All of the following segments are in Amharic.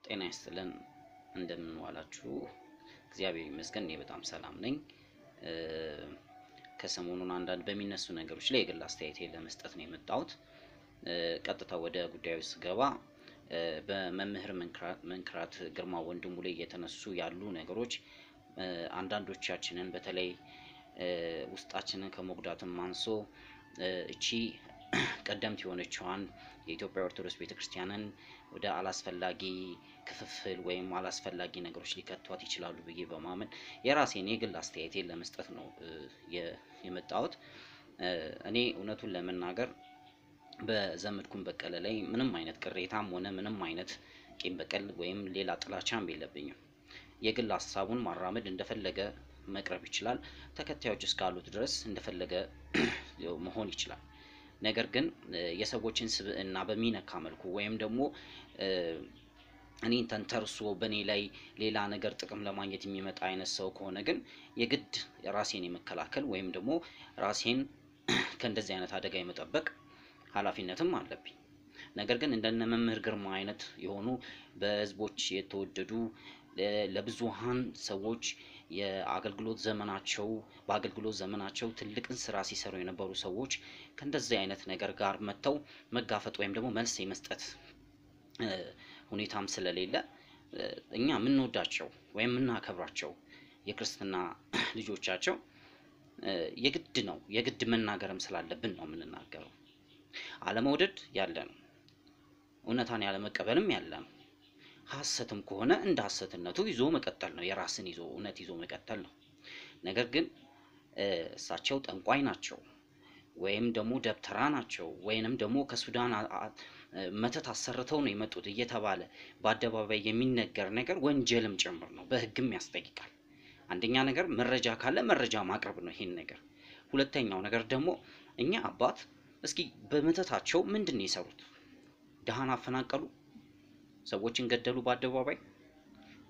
ጤና ይስጥልን እንደምን ዋላችሁ እግዚአብሔር ይመስገን እኔ በጣም ሰላም ነኝ ከሰሞኑን አንዳንድ በሚነሱ ነገሮች ላይ የግል አስተያየቴን ለመስጠት ነው የመጣሁት ቀጥታ ወደ ጉዳዩ ስገባ በመምህር መንክራት ግርማ ወንድሙ ላይ የተነሱ ያሉ ነገሮች አንዳንዶቻችንን በተለይ ውስጣችንን ከመጉዳትም አንሶ እቺ ቀደምት የሆነችዋን የኢትዮጵያ ኦርቶዶክስ ቤተክርስቲያንን ወደ አላስፈላጊ ክፍፍል ወይም አላስፈላጊ ነገሮች ሊከቷት ይችላሉ ብዬ በማመን የራሴን የግል አስተያየቴን ለመስጠት ነው የመጣሁት እኔ እውነቱን ለመናገር በዘመድኩን በቀለ ላይ ምንም አይነት ቅሬታም ሆነ ምንም አይነት ቂም በቀል ወይም ሌላ ጥላቻም የለብኝም የግል ሐሳቡን ማራመድ እንደፈለገ መቅረብ ይችላል ተከታዮች እስካሉት ድረስ እንደፈለገ መሆን ይችላል ነገር ግን የሰዎችን ስብዕና በሚነካ መልኩ ወይም ደግሞ እኔን ተንተርሶ በኔ ላይ ሌላ ነገር ጥቅም ለማግኘት የሚመጣ አይነት ሰው ከሆነ ግን የግድ ራሴን የመከላከል ወይም ደግሞ ራሴን ከእንደዚህ አይነት አደጋ የመጠበቅ ኃላፊነትም አለብኝ ነገር ግን እንደነ መምህር ግርማ አይነት የሆኑ በህዝቦች የተወደዱ ለብዙሃን ሰዎች የአገልግሎት ዘመናቸው ትልቅን ስራ ሲሰሩ የነበሩ ሰዎች ከእንደዚህ አይነት ነገር ጋር መተው መጋፈጥ ወይም ደግሞ መልስ የመስጠት ሁኔታም ስለሌለ እኛ ምንወዳቸው ወይም ምናከብራቸው የክርስትና ልጆቻቸው የግድ መናገርም ስላለብን ነው ምንናገረው አለመውደድ ያለ ነው እውነታን ያለ መቀበልም ያለ ነው ሐሰትም ከሆነ እንደ ሐሰትነቱ ይዞ መቀጠል ነው የራስን ይዞ እውነት ይዞ መቀጠል ነው ነገር ግን እሳቸው ጠንቋይ ናቸው ወይም ደግሞ ደብተራ ናቸው ወይንም ደግሞ ከሱዳን መተት አሰርተው ነው የመጡት እየተባለ በአደባባይ የሚነገር ነገር ወንጀልም ጭምር ነው በህግም ያስጠይቃል አንደኛ ነገር መረጃ ካለ መረጃ ማቅረብ ነው ይሄን ነገር ሁለተኛው ነገር ደግሞ እኛ አባት እስኪ በመተታቸው ምንድነው የሰሩት ደሃና አፈናቀሉ ሰዎችን ገደሉ በአደባባይ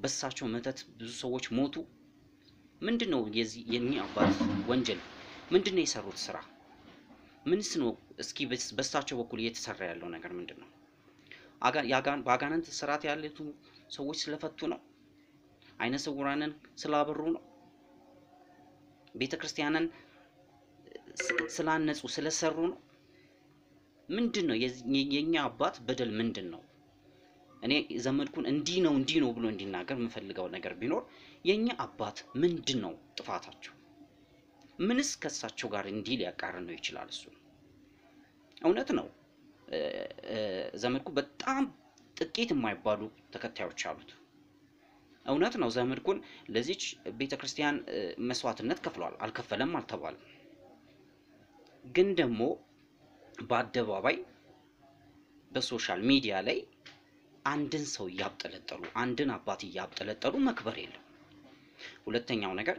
በሳቸው መተት ብዙ ሰዎች ሞቱ ምንድነው የኛ አባት ወንጀል ምንድነው የሰሩት ስራ ምንስ ነው እስኪ በሳቸው በኩል እየተሰራ ያለው ነገር ምንድነው ባጋንንት ስራት ያሉት ሰዎች ስለፈቱ ነው አይነ ስውራንን ስላበሩ ነው ቤተክርስቲያንን ስላነጹ ስለሰሩ ነው ምንድነው የኛ አባት በደል ምንድነው እኔ ዘመድኩን እንዲ ነው ብሎ እንዲናገር የምፈልገው ነገር ቢኖር የኛ አባት ምንድነው ጥፋታቸው ምንስ ከሳቸው ጋር እንዲ ሊያቃርነው ነው ይችላል እሱ እውነት ነው ዘመድኩ በጣም ጥቂት የማይባሉ ተከታዮች አሉት እውነት ነው ዘመድኩን ለዚች ቤተክርስቲያን መስዋዕትነት ከፍሏል አልከፈለም አልተባለም ግን ደግሞ በአደባባይ በሶሻል ሚዲያ ላይ አንድን ሰው ያብጠለጠሉ አንድን አባት ያብጠለጠሉ መክበር የለም ሁለተኛው ነገር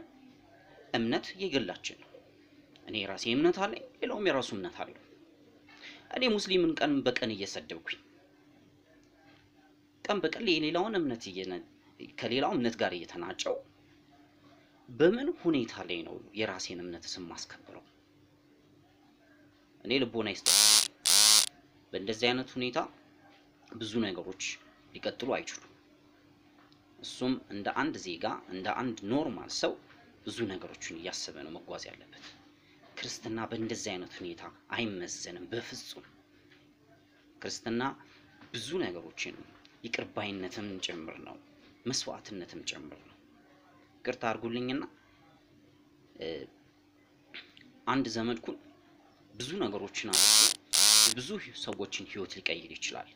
እምነት የግላችን ነው እኔ ራሴ እምነት አለኝ ሌላውም የራሱ እምነት አለው እኔ ሙስሊምን ቀን በቀን እየሰደብኩኝ ቀን በቀን የሌላውን እምነት ከሌላው እምነት ጋር እየተናጨው በምን ሁኔታ ላይ ነው የራሴን እምነት ስም ማስከበረው እኔ ልቦና ይስጥ በእንደዚህ አይነት ሁኔታ ብዙ ነገሮች ሊቀጥሉ አይችሉም እሱም እንደ አንድ ዜጋ እንደ አንድ ኖርማል ሰው ብዙ ነገሮችን ያያሰበ ነው መጓዝ ያለበት ክርስትና በእንደዚህ አይነት ሁኔታ አይመዘንም በፍጹም ክርስትና ብዙ ነገሮችን ይቅርባይነትም ጭምር ነው መስዋዕትነትም ጭምር ነው ይቅርታ አድርጉልኝና አንድ ዘመድኩን ብዙ ነገሮችን ብዙ ሰዎችን ህይወት ሊቀይር ይችላል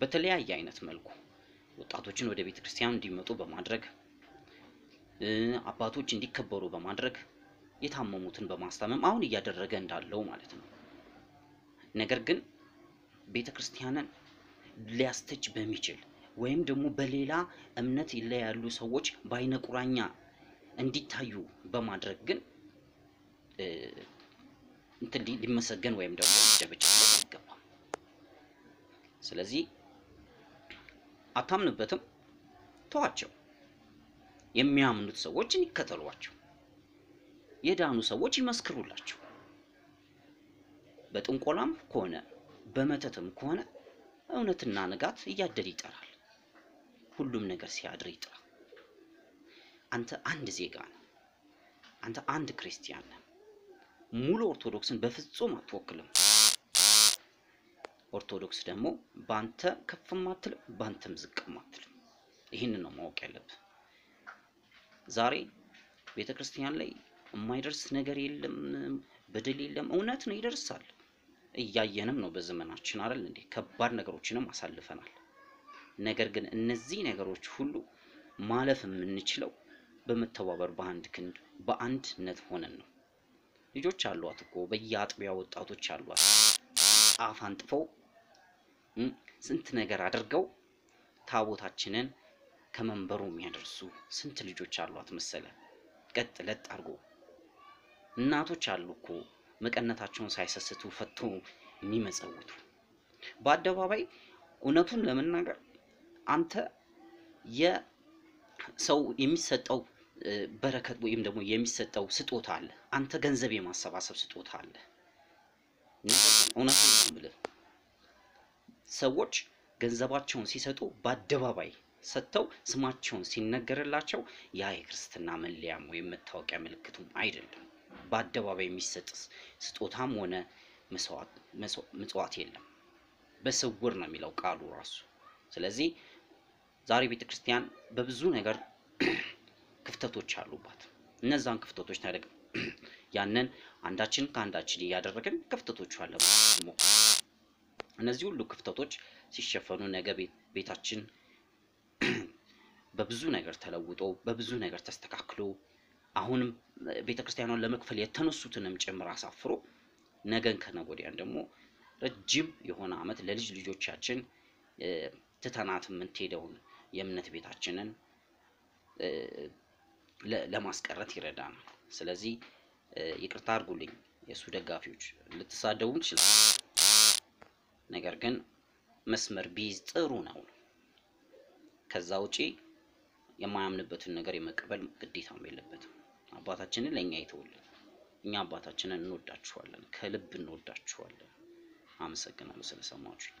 በተለያየ አይነት መልኩ ወጣቶችን ወደ ቤተክርስቲያን እንዲመጡ በማድረግ አባቶች እንዲከበሩ በማድረግ የታመሙትን በማስታመም አሁን እያደረገ እንዳለው ማለት ነው ነገር ግን ቤተክርስቲያንን ሊያስተች በሚችል ወይም ደግሞ በሌላ እምነት ያሉ ሰዎች ባይነ ቁራኛ እንዲታዩ በማድረግ ግን ሊመሰገን ወይም ደግሞ ሊጨበጭ ይገባል ስለዚህ አታምንበትም ተዋቸው የሚያምኑት ሰዎች ይከተሏቸው የዳኑ ሰዎች ይመስክሩላቸው በጥንቆላም ከሆነ በመተትም ከሆነ እውነትና ንጋት እያደር ይጠራል ሁሉም ነገር ሲያድር ይጥራ። አንተ አንድ ዜጋ ነህ። አንተ አንድ ክርስቲያን ነህ። ሙሉ ኦርቶዶክስን በፍጹም አትወክልም። ኦርቶዶክስ ደግሞ ባንተ ከፍም አትልም፣ ባንተም ዝቅም አትልም። ይህንን ነው ማወቅ ያለብህ። ዛሬ ቤተክርስቲያን ላይ የማይደርስ ነገር የለም፣ በደል የለም። እውነት ነው ይደርሳል። እያየንም ነው በዘመናችን አይደል እንዴ? ከባድ ነገሮችንም አሳልፈናል። ነገር ግን እነዚህ ነገሮች ሁሉ ማለፍ የምንችለው በመተባበር በአንድ ክንድ በአንድነት ሆነን ነው። ልጆች አሏት እኮ በየአጥቢያው ወጣቶች አሏት። ጫፍ አንጥፈው ስንት ነገር አድርገው ታቦታችንን ከመንበሩ የሚያደርሱ ስንት ልጆች አሏት መሰለ። ቀጥ ለጥ አድርጎ እናቶች አሉ እኮ መቀነታቸውን ሳይሰስቱ ፈቶ የሚመጸውቱ። በአደባባይ እውነቱን ለመናገር አንተ የሰው የሚሰጠው በረከት ወይም ደግሞ የሚሰጠው ስጦታ አለ። አንተ ገንዘብ የማሰባሰብ ስጦታ አለ። እውነቱን ነው የምልህ። ሰዎች ገንዘባቸውን ሲሰጡ በአደባባይ ሰጥተው ስማቸውን ሲነገርላቸው ያ የክርስትና መለያም ወይም መታወቂያ ምልክቱም አይደለም። በአደባባይ የሚሰጥ ስጦታም ሆነ ምጽዋት የለም። በስውር ነው የሚለው ቃሉ ራሱ። ስለዚህ ዛሬ ቤተክርስቲያን በብዙ ነገር ክፍተቶች አሉባት። እነዛን ክፍተቶች ታደግ ያንን አንዳችን ከአንዳችን እያደረግን ክፍተቶቹ አለበት። እነዚህ ሁሉ ክፍተቶች ሲሸፈኑ ነገ ቤታችን በብዙ ነገር ተለውጦ በብዙ ነገር ተስተካክሎ አሁንም ቤተክርስቲያኗን ለመክፈል የተነሱትንም ጭምር አሳፍሮ ነገን ከነገ ወዲያን ደግሞ ረጅም የሆነ ዓመት ለልጅ ልጆቻችን ትተናት የምንሄደውን የእምነት ቤታችንን ለማስቀረት ይረዳናል። ስለዚህ ይቅርታ አድርጉልኝ የሱ ደጋፊዎች፣ ልትሳደቡም ትችላላችሁ። ነገር ግን መስመር ቢይዝ ጥሩ ነው። ከዛ ውጪ የማያምንበትን ነገር የመቀበል ግዴታም የለበትም። አባታችንን ለኛ ይተውልን። እኛ አባታችንን እንወዳችኋለን፣ ከልብ እንወዳችኋለን። አመሰግናለሁ ስለሰማችሁ።